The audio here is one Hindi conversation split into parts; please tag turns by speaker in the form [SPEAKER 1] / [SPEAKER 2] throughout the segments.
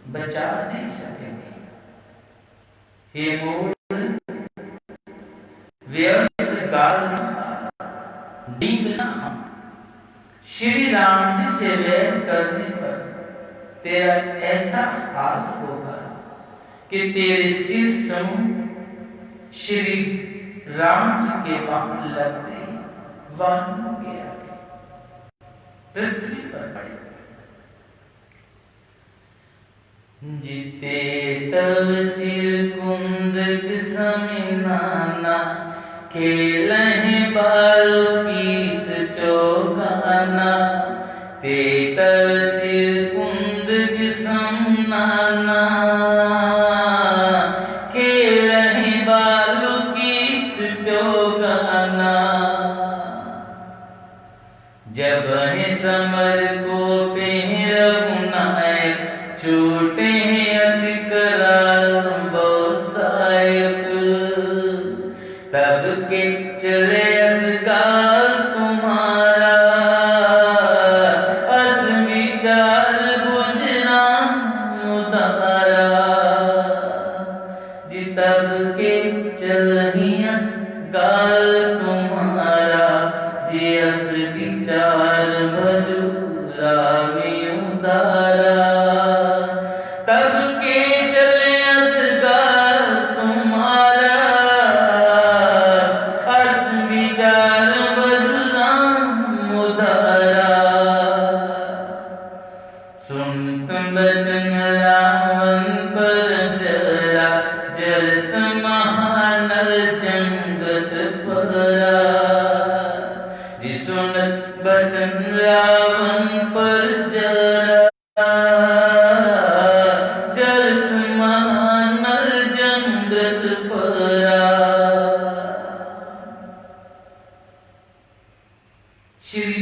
[SPEAKER 1] बचा नहीं सकेंगे। हे मूल व्यर्थ गाल डींग ना, श्री राम जी से वैर करने पर तेरा ऐसा हाल होगा कि तेरे सिर समूह श्री राम जी के बाण लगते वन हो गया पृथ्वी पर पड़े। जीते तब सिर कुंद समिनाना, खेलहि बाल कीस चौगाना। ते तब सिर कुंद समनाना, खेलहि बाल कीस चौगाना। जब समर को रघुनायक, छूटे अति कराल बहुसायक। तब के चले असगाल तुम्हारा, अस विचार बुझना उदारा। जी तब के चलही असगाल तुम्हारा, जी अस विचार भजुला उदारा। तब के चले असगाल तुम्हारा, अस विचार भजुला उदारा। सुन बचन रावण पर चला, जरत महानल जंगत परा। जी सुनत बचन रावण पर चला, जरत महानल जंगत परा। श्री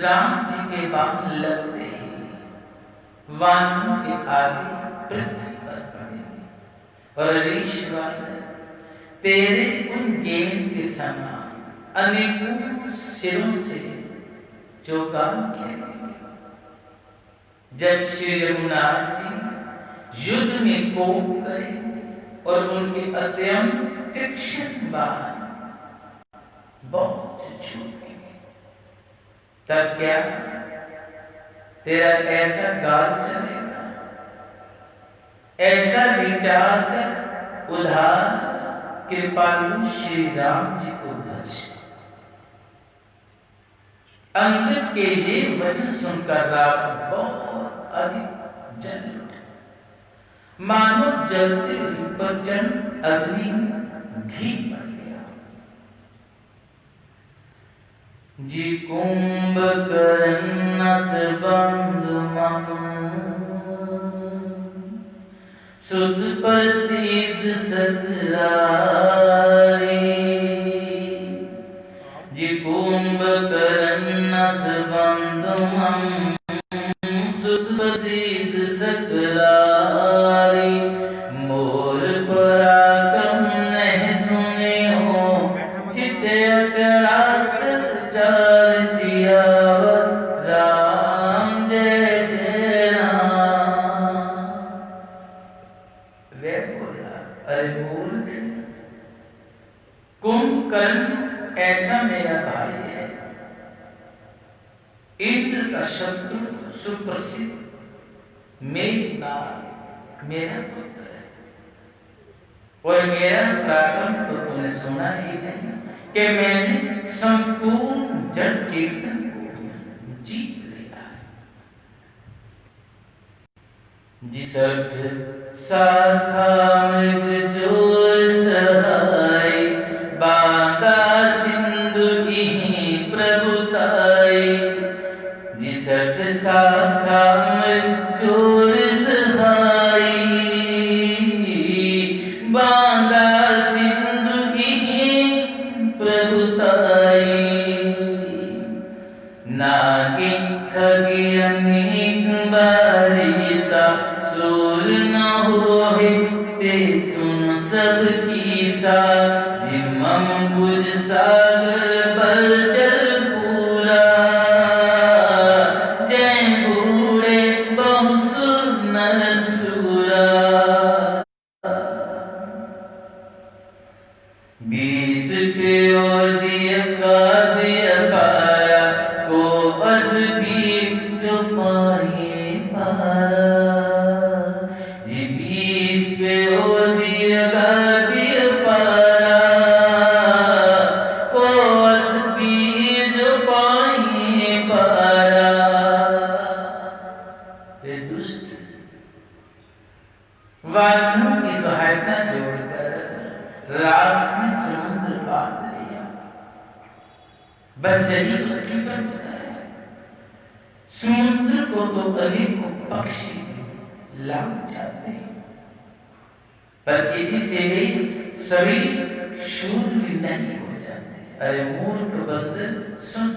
[SPEAKER 1] राम जी के बाण लगते ही वानरों के आगे पृथ्वी पर पड़े और ईश्वर तेरे उन गेंद के समान अनेकों सिरों से चौगान खेलेंगे। जब श्री रघुनाथ सिंह युद्ध में कोप करेंगे और उनके अत्यंत तीक्ष्ण बाण बहुत छूटेंगे, तब क्या तेरा ऐसा गाल चलेगा? ऐसा विचार कर उधार कृपालु श्री राम जी को भज। अंगद के ये वचन सुनकर रावण बहुत अधिक जल उठा, मानो जलते हुए प्रचंड अग्नि घी बन गया। जी कुंभकर्ण बंधु मम, सुध प्रसिद्ध सकरारी। जी कुंभकर्ण बंधु मम, सुध प्रसिद्ध सकरारी। मोर पराक्रम नहीं सुने हो, चिते अचराचर जय सियावर राम जय जय राम। वे बोला, अरे मूर्ख, कुंभकर्ण ऐसा मेरा भाई है, इंद्र का शत्रु सुप्रसिद्ध मेघनाद मेरा पुत्र है, और मेरा पराक्रम तो तूने सुना ही नहीं कि मैंने संपूर्ण जड़ चेतन को जीत लिया है। जिसठ शाखा मृग जोर सहाय, बांधा सिंधु इहि प्रभुताई। जिसठ शाखा मृग जोर सहाय, बांधा सिंधु इहि प्रभुताई। नागे खगे अनेक बारिशा, सूर न होहि ते सुन सब कीसा। जिमम बुझ सागर बल जल पूरा, जय बूढ़े बहु सुर नर सूरा। वानरों की सहायता जोड़कर राम ने समुद्र बांध लिया। बस यही उसकी प्रभुता है। समुद्र को तो अनेकों पक्षी लाभ जाते हैं, पर किसी से भी सभी शून्य नहीं हो जाते। अरे मूर्ख बंदर सुन,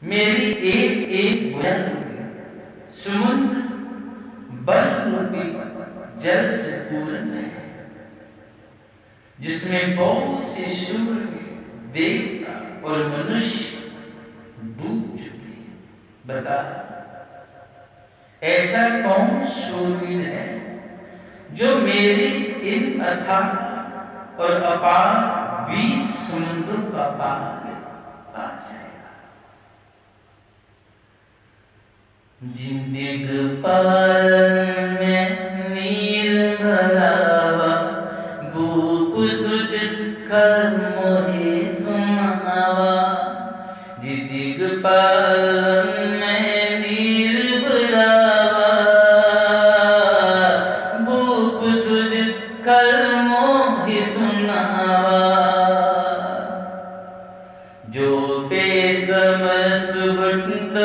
[SPEAKER 1] मेरी एक एक बुझा रूपी समुद्र बल रूपी जल से पूर्ण है, जिसमें बहुत से शूर देवता और मनुष्य डूब चुके हैं। बता, ऐसा कौन शूरवीर है जो मेरे इन अथाह और अपार 20 समुद्रों का पार आ जाएगा। जिन दिगपालन में नील भरावा, भूप सृज कर मोहे सुनावा। जिन दिगपालन में नील भरावा, भूप सृज कर मोहे सुनावा। जो बेसम सुबंत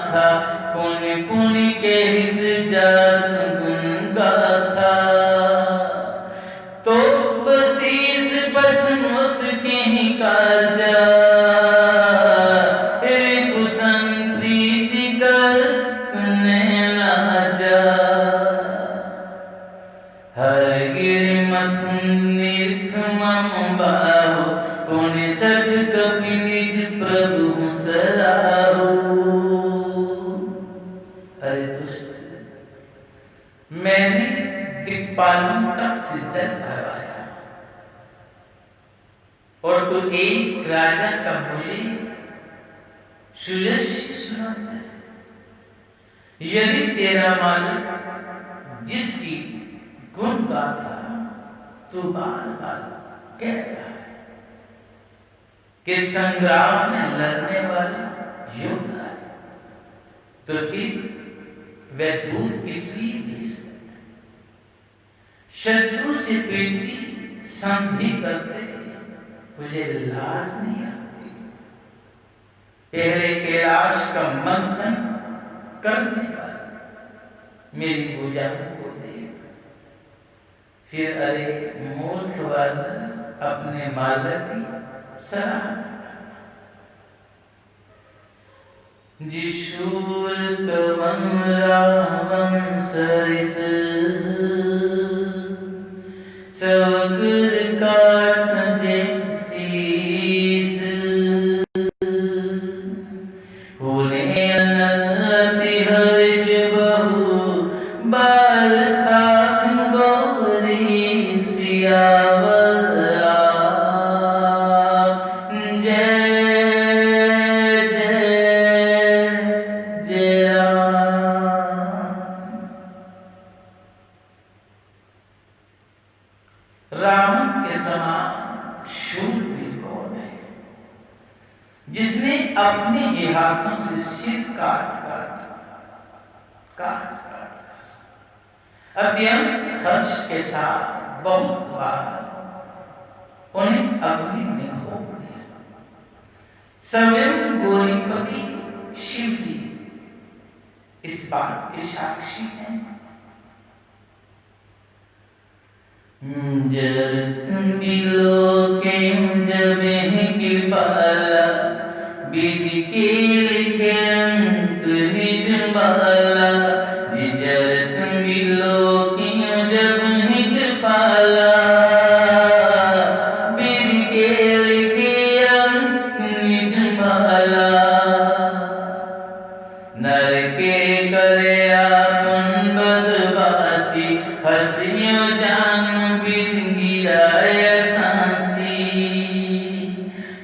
[SPEAKER 1] था, पुण्य पुण्य के हिस जास गुण गाथा। तो बसीस पठमुत के ही काजा, कुसन प्रीति कर तुने लाजा। हर गिर मथुन निर्ख मम बाहु, पुण्य सठ कपि निज प्रभु सराहु। अरे दुष्ट, मैंने दिक्पालों तक से जल भरवाया और तू एक राजा का मुझे सुयश सुनाता है। यदि तेरा मालिक जिसकी गुण गाथा तू बार बार कह रहा है कि संग्राम में लड़ने वाला योद्धा है, तो फिर वह दूत किस लिए भेज सकता? शत्रु से प्रीति संधि करते मुझे लाज नहीं आती। पहले कैलाश का मंथन करने वाला मेरी भुजाओं को देख, फिर अरे मूर्खवाद अपने मालक की सराहना। जिशूल कवन रावण सरिस, सवकर काट जे शीस। होले अनलति हर्ष बहु, बाल साख गौरी सियावर राम। जय रावण के समान शूरवीर कौन है, जिसने अपने ही हाथों से सिर काट अत्यंत हर्ष के साथ बहुत बार उन्हें अग्नि में हो दिया। स्वयं गौरीपति शिव जी इस बात के साक्षी हैं। जरतुंबिलोके जबे कृपाला, विधि के लिखे अंक निज बाला। जरतुंबिलोके जबे कृपाला, विधि के लिखे अंक निज बाला। नर के करे आपन बदबाची, हसियो जान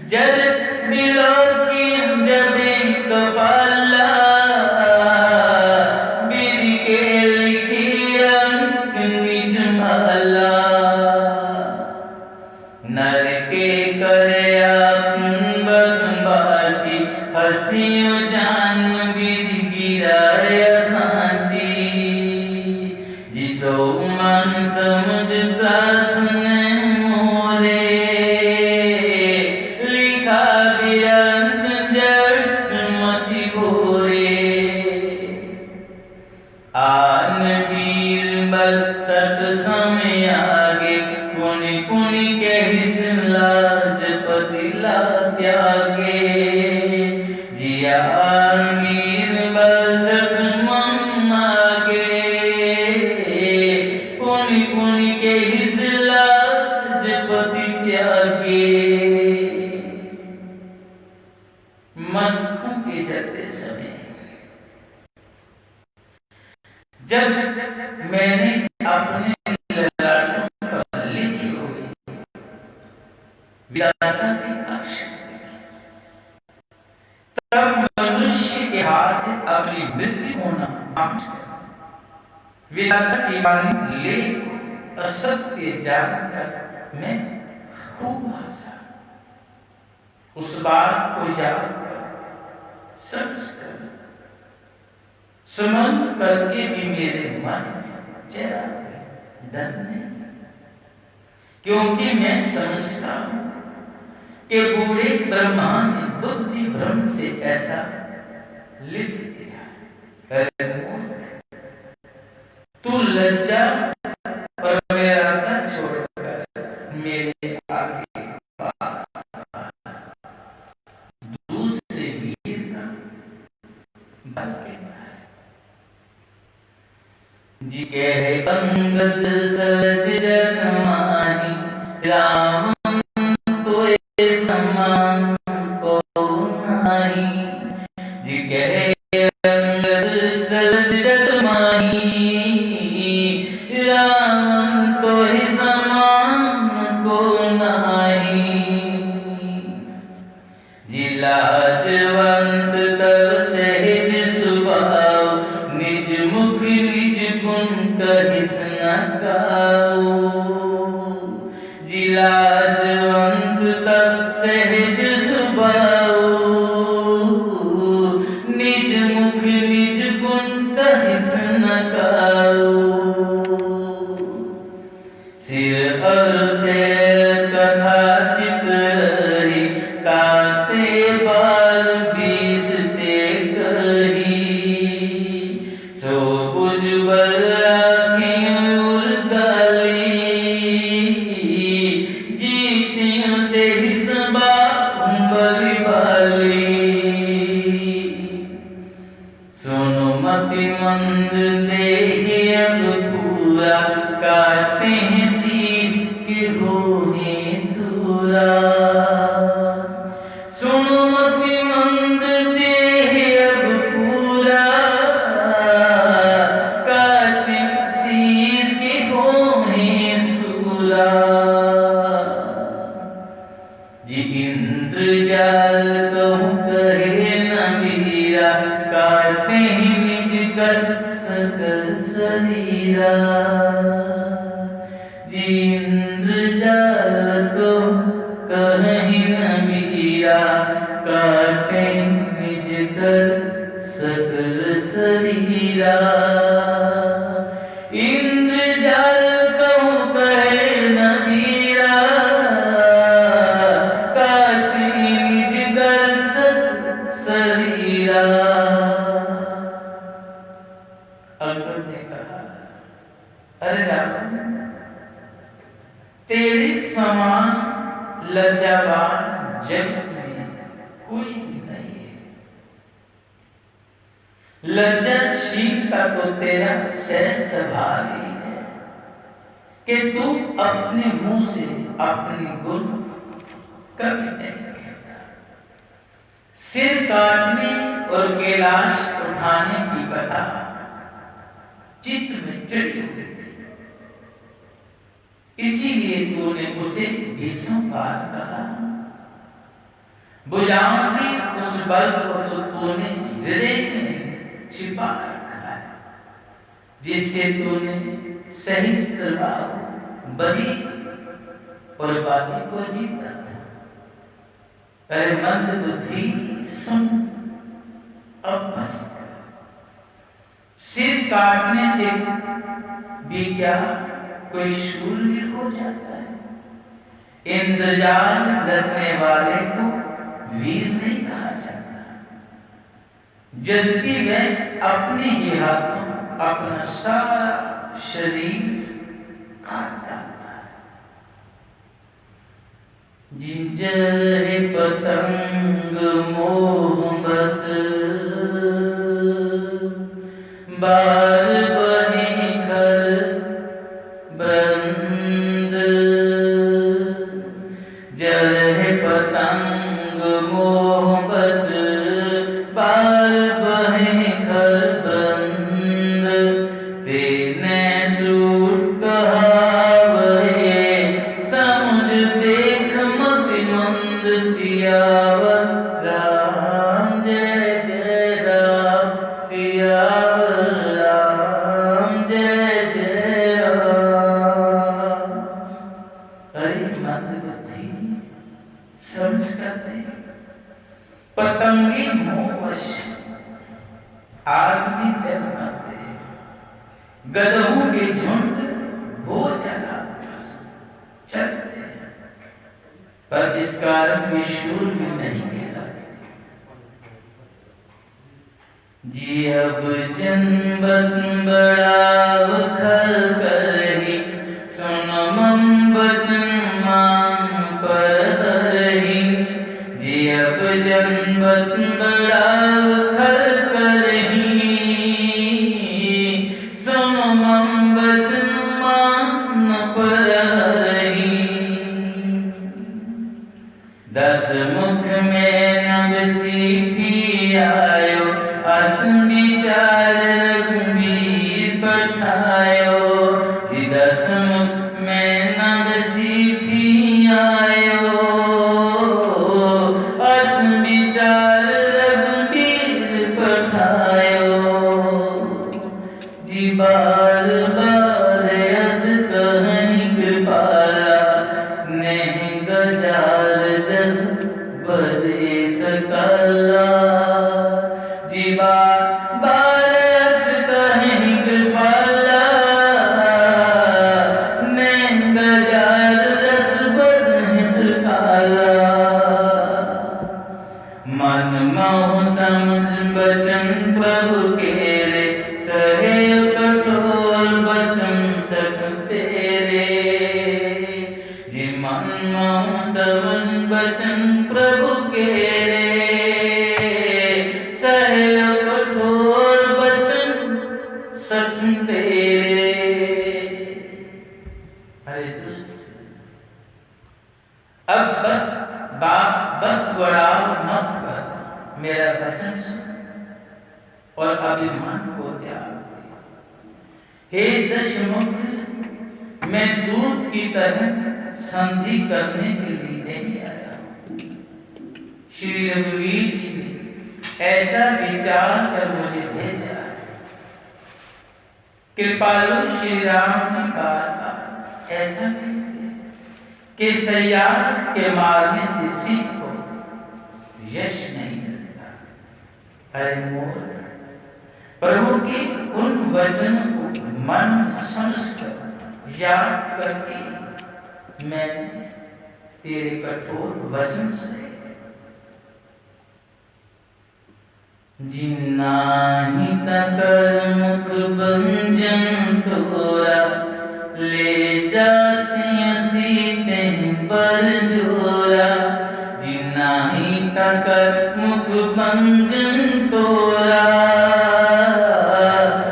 [SPEAKER 1] जर बिलोकी जबे कपाला, विधि के लिखी अंक निज भाला। नर के करे आपन बदबाची, हसियो जान विधि गिराय सांची। आन बीरबल सत समय आगे, पुनि पुनि कहि लाज पतिला त्यागे। जियान बीरबल सत मन आगे, पुनि पुनि कहि लाज पति त्यागे। मस्तकों के जाते समय जब मैंने अपने ललाटों पर लिखी हुई विधाता के अक्षर, तब मनुष्य के हाथ से अपनी मृत्यु होना विधाता की वाणी ले असत्य जानकर मैं खूब हंसा। उस बात को याद कर सच कर सुमन करके भी मेरे मन में जरा डर नहीं, क्योंकि मैं समझता हूं कि बूढ़े ब्रह्मा ने बुद्धि भ्रम से ऐसा लिख दिया। तू लज्जा और मेरा का छोड़कर मेरे आगे दूसरे वीर का बल के जी कहे अंगद सलज जग माही, राम तो समान को नाही। जी कहे अंगद सलज जग माही, राम तो समान को नाही। जी लाजवंत तब सहज स्वभाव, निज मुख निज गुण कहिस न काऊ। जी लाजवंत तब सहज स्वभाव, निज मुख निज गुण कहिस न काऊ। सिर और से कथा चितरी, काते बार बीसते कही। सो बुझबर आँखियों उर्गाली, जीतियों से हिस्बा बलि बाली। सुनो मति मंद देहि अब पूरा, काटे हैं शीश के होहे सूरा। सुनो मति मंद देहि अब पूरा, काटे शीश के होहे सूरा। जी इंद्रजाल कहूँ कहे न मीरा, काटे ही निज कर सकल शरीरा। जी इंद्रजाल कहूँ कहे न मीरा, काटे निज कर सकल शरीरा। इंद्रजाल कहूँ कहे न मीरा, काटे निज कर सकल शरीरा। अकबर ने कहा, अरे राम, तेरे समान लज्जावान जगत में कोई भी नहीं है। लज्जाशील का तो तेरा सहज स्वभाव ही है कि तू अपने मुंह से अपनी गुण कभी नहीं कहता। सिर काटने और कैलाश उठाने की कथा चित्त में चढ़ी हुई थी, इसीलिए तूने उसे भीष्मकाल कहा। भुजाओं की उस बल को तो तूने हृदय में छिपा रखा है, जिससे तूने सहस्त्रबाहु बलि और बाली को जीता था। अरे मंद बुद्धि सुन, अब बस कर। सिर काटने से भी क्या कोई शूरवीर हो जाता है? इंद्रजाल रचने वाले को वीर नहीं कहा जाता, जबकि वह अपने ही हाथों अपना सारा शरीर काट डालता है। जिंजर है पतंग मोह बस, बार बहे घर बंद। जल है पतंग मोह बस, बार बहे घर बंद। तेने सूट कहावहे, समझ देख मति मंद। सियावर राम जय जय राम, सियावर राम जय जय राम। अरे मंद बुद्धि समझ करते पतंगी मोहवश आग में जल करते, गधों के झुंड वो जला चलते, पर इस कारण कोई शूर भी नहीं कहलाते। जी अब जनबत बड़ाव खल करही, सुन मम बचन मान पर हरही। जी अब जनबत बड़ाव खल करही, सुन मम बचन मान पर हरही। दस मुख में नव सीठी आयो, अस विचार रघुवीर पठायो। जी दस मुख में नव सीठी आयो, अस विचार रघुवीर पठायो। जी बार बार अस कहनी कृपाला, नहीं गजाल जस बदे सकला। जी बार बार अस कहनी कृपाला, नहीं गजाल जस बदे सकला। मन मोह समझ बचन प्रभु केरे, सहे कठोर बचन सठ तेरे। जी मन मोह समझ बचन प्रभु केरे, सहे कठोर बचन सठ तेरे। अरे दुष्ट, अब बत बड़ाव मत कर, मेरा वचन सुन और अभिमान को त्याग दे। हे दशमुख, मैं दूध की तरह संधि करने के लिए नहीं आया। श्री रघुवीर जी ने ऐसा विचार कर मुझे भेजा। कृपालु श्री राम जी बार ऐसा कहते कि सयार के मारने से सिख को यश नहीं मिलता। अरे मूर्ख, प्रभु के उन वचन को मन समझकर याद करके मैंने तेरे कठोर वचन से जिन्नाहि तकर मुख भंजन तोरा, ले जाती सीते पर जोरा। जिन्नाहि तकर मुख भंजन तोरा,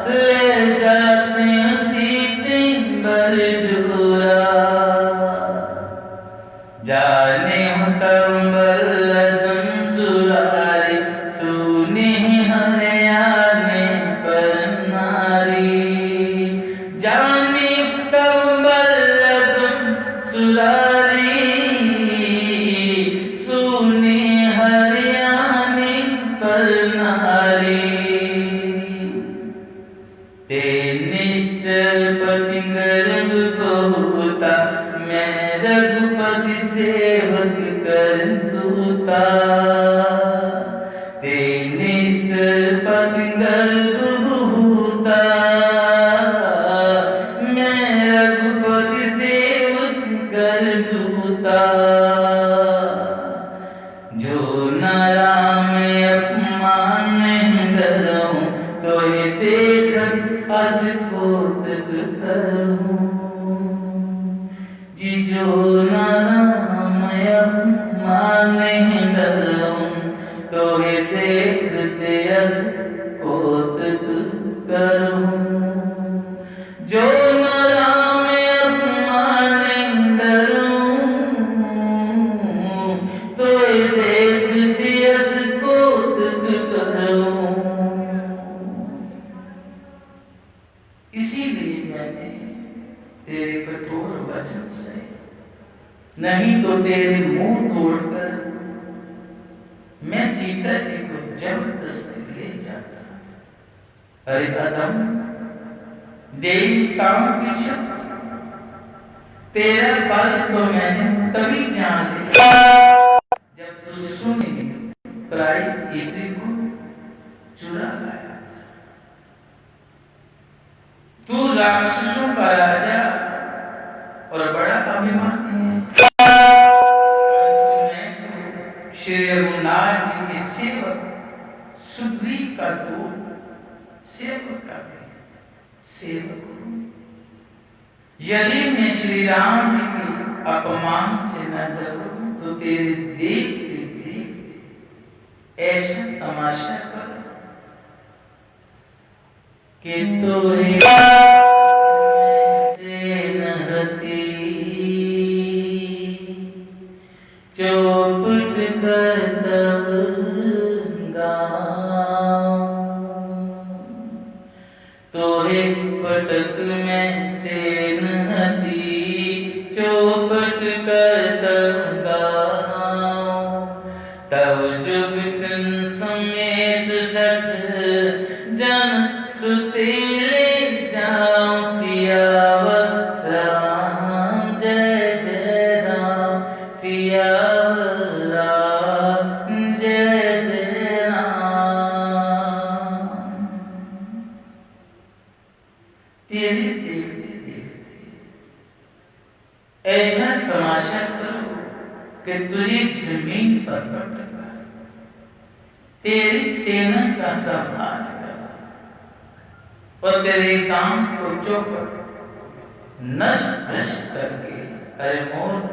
[SPEAKER 1] ले जाती सीते पर जोरा। जाने तम बल्लदम सुरारी, सुने हरियाने पर नारी। जाने तम बल्लदम सुरारी, सुने हरियाने पर नारी। ते निश्चल पति गर्भ बहुता, मैं रघुपति सेवक कर दूता। ते निश्चल पति गर्भ बहुता, मैं रघुपति सेवक कर दूता। जो न राम अपमान डरऊं, तो ये देख अस कोतक करहूं जिजो नामय माने डरहूं तोहे देखते अस कोतक करहूं जो नहीं तो तेरे मुंह तोड़कर मैं सीता जी को जबरदस्ती ले जाता। अरे अदम देवताओं की शक्ति तेरा बल तो मैंने तभी जान लिया जब तू सुनी पराई स्त्री को चुरा लाया था। तू राक्षसों का राजा और बड़ा अभिमानी है। श्री रघुनाथ जी के सेवक सुग्रीव का तो सेवक का सेवक हूं। यदि मैं श्री राम जी के अपमान से न डरूं तो तेरे देखते देखते ऐसा तमाशा कर कि तो चौपट कर तब तोहे पटक में से नदी चौपट कर तब तब जुगतन समेत सठ जन सुते ले जाऊं सियावर राम जय जय राम सियावर राम जय जय राम। तेरे देखते देखते ऐसा तमाशा करो कि तुझे जमीन पर पटका तेरी सेना का संहार और तेरे काम को चौपट नष्ट भ्रष्ट करके अरे मूर्ख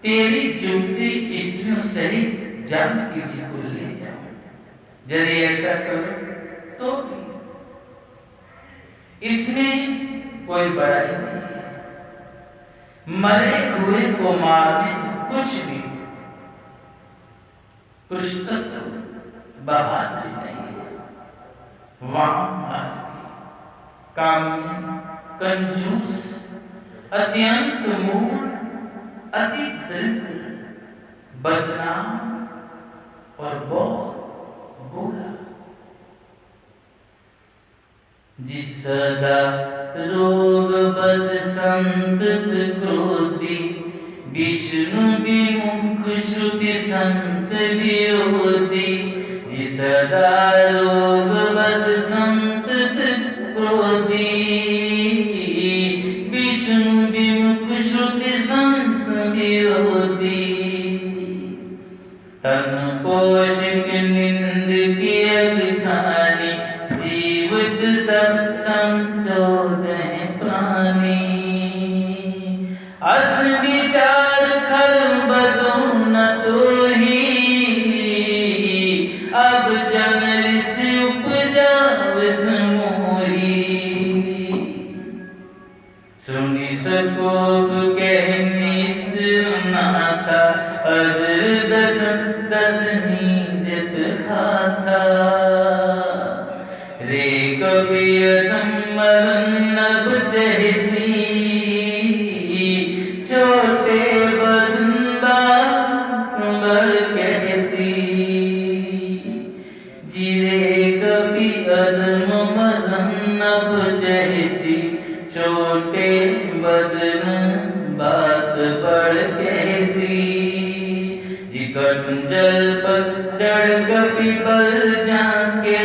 [SPEAKER 1] तेरी जुगती स्त्रियों सहित जानकी जी को ले जाओ। यदि ऐसा करो तो इसमें कोई बड़ाई नहीं है। मरे हुए को मारने में कुछ भी पुरुषत्व बहादुरी नहीं है। कामी कंजूस अत्यंत मूढ़ अति दरिद्र बदनाम और बहुत बुरा जिस सदा रोग बस संतत क्रोधी विष्णु विमुख श्रुति संत विरोधी जिस सदा रोग बस संतत क्रोधी विष्णु विमुख श्रुति संत विरोधी तन पोषक निंद की अभिखानी जीवित सब संचोदय प्राणी अस विचार खल बदो न तो ही अब जनल से उपजा विस्मोही सुनी सको कहनी सुनाता अदर दस दसनी जित खाता रे कबीर मरण अब जैसी छोटे बंदा बड़ कैसी जिरे कभी अदम मरण अब जैसी छोटे बदन बात बड़ कैसी जिकट जल पर जड़ कभी बल जाके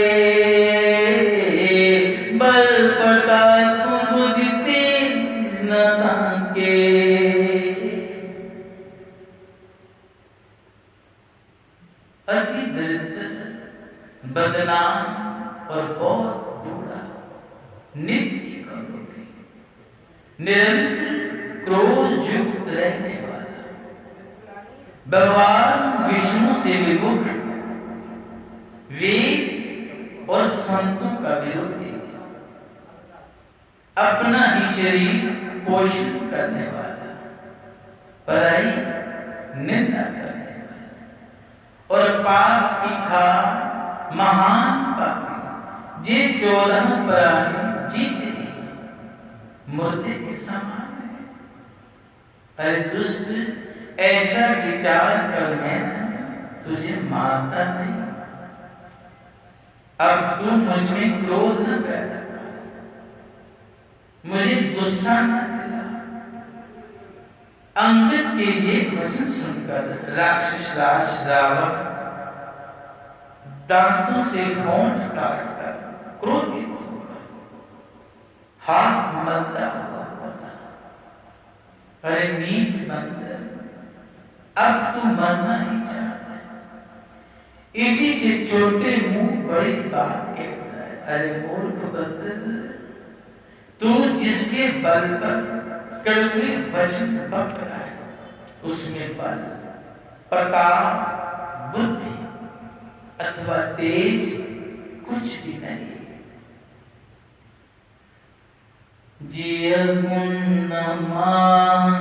[SPEAKER 1] बल प्रताप बुद्धि तेज न ताके अति दरिद्र बदनाम और बहुत बूढ़ा निरंतर क्रोध युक्त रहने वाला, भगवान विष्णु से विमुख, वेद और संतों का विरोधी, अपना ही शरीर पोषण करने वाला, पराई निंदा करने वाला और पाप की खा महान पापी, जे 14 प्राणी जीते मुर्दे के समान है। अरे दुष्ट, ऐसा विचार कर मैं तुझे मारता नहीं। अब तू मुझ में क्रोध न पैदा कर, मुझे गुस्सा न दिला। अंगद के ये वचन सुनकर राक्षस राज रावण दांतों से होंठ काटकर क्रोधित होकर हाथ मलता हुआ बोला, अरे नीच बंदर, अब तू मरना ही चाहता है, इसी से छोटे मुंह बड़ी बात कहता है। अरे मूर्ख बंदर, तू जिसके बल पर कड़वे वचन बक रहा है, उसमें बल, प्रताप, बुद्धि अथवा तेज कुछ भी नहीं। जिय गुण न मान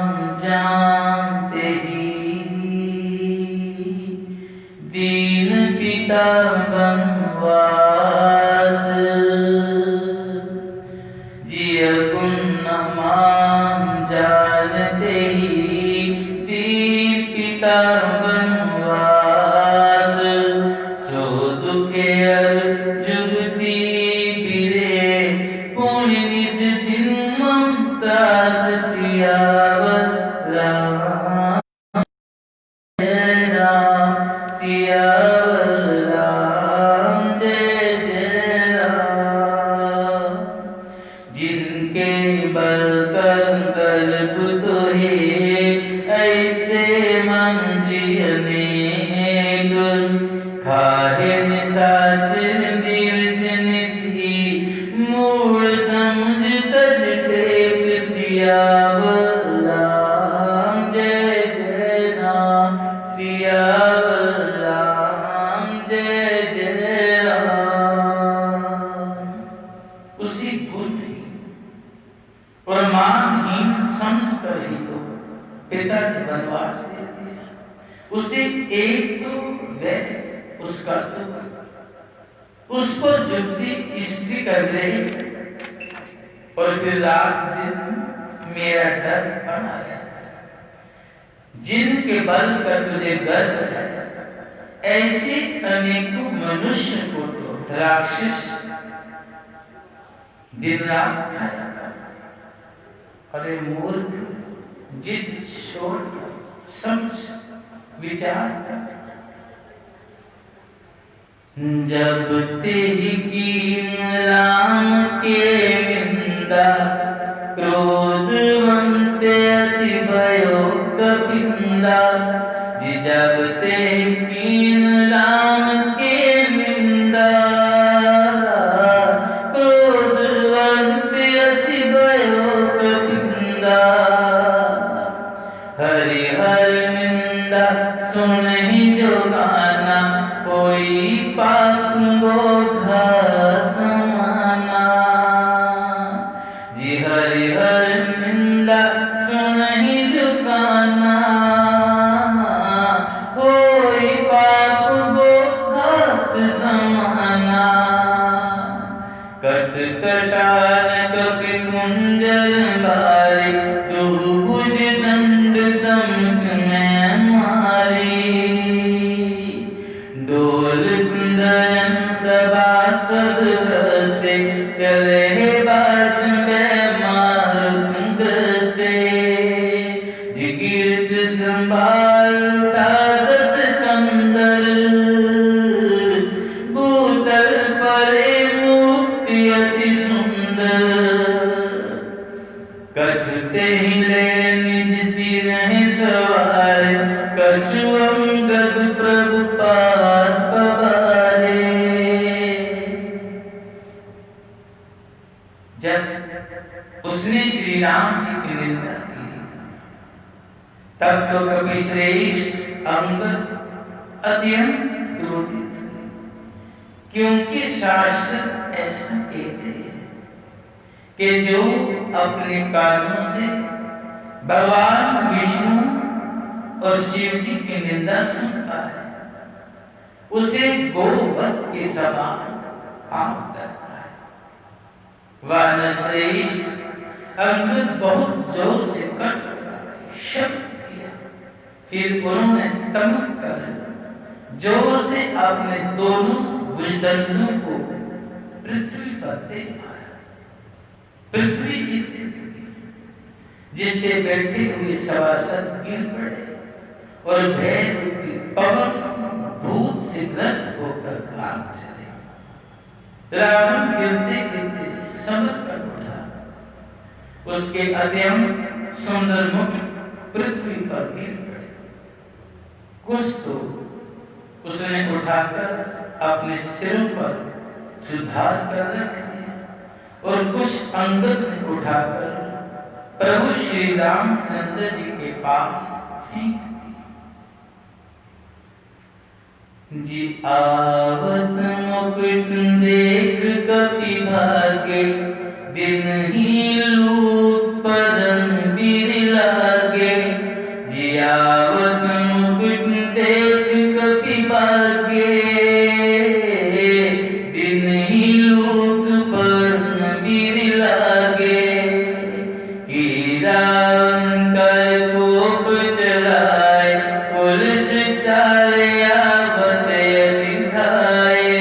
[SPEAKER 1] जानते ही, दीन पिता बनवास। जिय गुण न मान जानते ही, दीन पिता बनवास। सो दुखे जुगती बिरे, पुण्य निज दिन ममतास। सियावर राम जय राम, सियावर राम जय जय राम। जिनके बल कर गल्प तोहे, ऐसे मन जियने गुण। खाहे निशाचर दिवस निशी, मूल समझ तज टेक। सियावर राम जय जय राम, सियावर राम जय जय राम। उसी बुद्धहीन और मानहीन समझकर ही तो पिता ने वनवास दे दिया। उसे एक तो वह, उसका दुख, उस पर जुगती स्त्री कर रही, और फिर रात दिन मेरा डर बना रहता है। जिनके बल पर तुझे गर्व है, ऐसे अनेकों मनुष्य को तो राक्षस दिन रात खाया कर। अरे मूर्ख, जिद छोड़कर समझ विचार कर। जब तेहि कीन राम के निंदा, क्रोधवंत अति भयो कपिंदा। जब तेहि कीन राम के निंदा, क्रोधवंत अति भयो कपिंदा। हरि हर निंदा सुनहि जो गाना, कोई पाप गोधा समाना। जी हरि हर निंदा सुनहि जो गाना, कोई पाप गोघात समाना। कट कटान कपि कुंजर बारी, दुहु भुज दंड दमक में मारी। डोल कुंदन सभासद से, चले बाज में मार कुंद से। जिगिर्द संभाल उठा 10 कंदर, भूतल परे मुक्ति अति सुंदर। कछुते ही ले निज सिर सवार, कछु अंगद प्रभु पास पवारे। जब उसने श्री राम जी की निंदा की, तब तो कवि श्रेष्ठ अंगद अत्यंत क्रोधित हुए, क्योंकि शास्त्र ऐसा कहते हैं कि जो अपने कानों से भगवान विष्णु और शिव जी की निंदा सुनता है, उसे गोवध के समान पाप करता है। वानर श्रेष्ठ अंगद बहुत जोर से कट शब्द किया, फिर उन्होंने तमक कर जोर से अपने दोनों भुजदंडों को पृथ्वी पर दे मारा। पृथ्वी गिरने लगी, जिससे बैठे हुए सभासद गिर पड़े और भय रूपी पवन भूत से ग्रस्त होकर भाग चले। रावण गिरते गिरते समर कर उठा, उसके अत्यंत सुंदर मुख पृथ्वी पर गिर पड़े। कुछ तो उसने उठाकर अपने सिरों पर सुधार कर रख दिया और कुछ अंगद ने उठाकर प्रभु श्री रामचंद्र जी के पास फेंक दिया। जी आवत मुकुट देख कपि भागे, दिन ही लूट पदन बीर लागे। जी आवत मुकुट देख कपि भागे, दिन ही लूट पदन बीर लागे। कि रावण कर कोप चलाए, पुलिस चाले आवत अति धाये।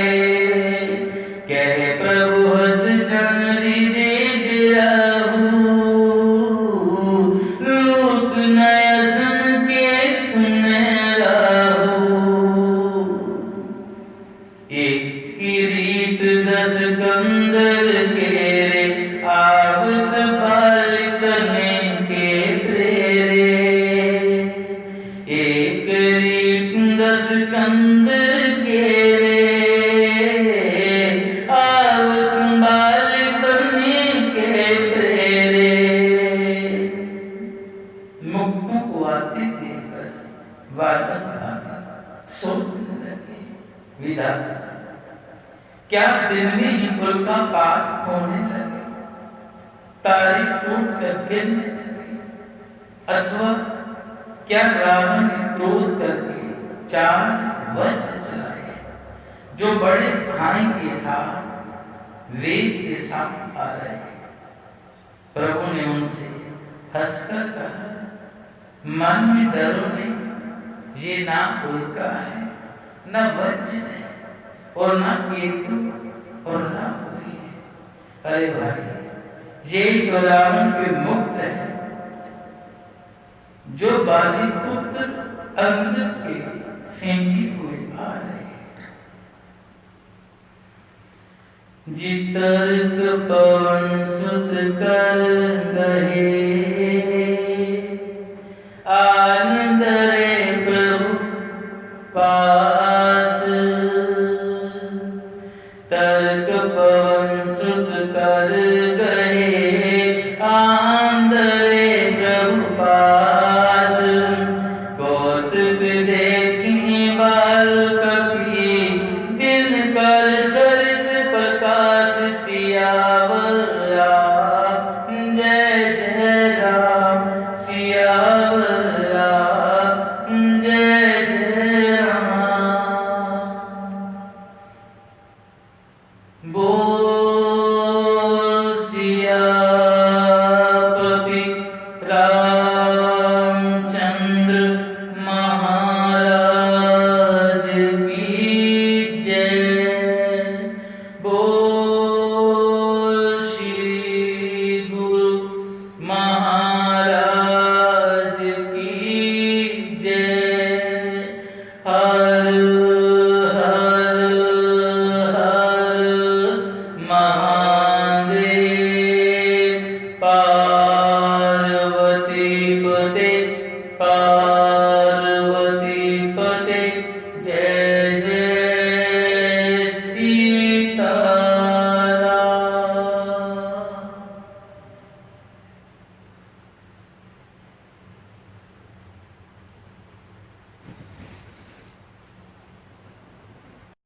[SPEAKER 1] कह प्रभु हस जनरी दे डराहू, लूट नया सुन के तुमने राहू। एक किरीट 10 कंदर केरे, आवत बालिक ने के प्रेरे। एक किरीट 10 कंदर केरे, आवत बालिक ने के प्रेरे। मुक्तों को आते देखकर वानर भागे, सोचने लगे, विधाता क्या दिन में ही उल्कापात होने लगे, तारे टूट कर गिरने लगे, अथवा क्या रावण ने क्रोध करके 4 वज्र चलाए जो बड़े भाई के साथ वेग के साथ आ रहे। प्रभु ने उनसे हंसकर कहा, मन में डरो नहीं, ये ना उल्का है, न वज्र है, और ना केतु और ना कोई है। अरे भाई, ये तो रावण के मुक्त है, जो बाली पुत्र अंगद के फेंके हुए आ रहे हैं। जितर्क पवन सुत कर गहे, आनंदरे प्रभु पास। तर्क पवन सुत कर गहे,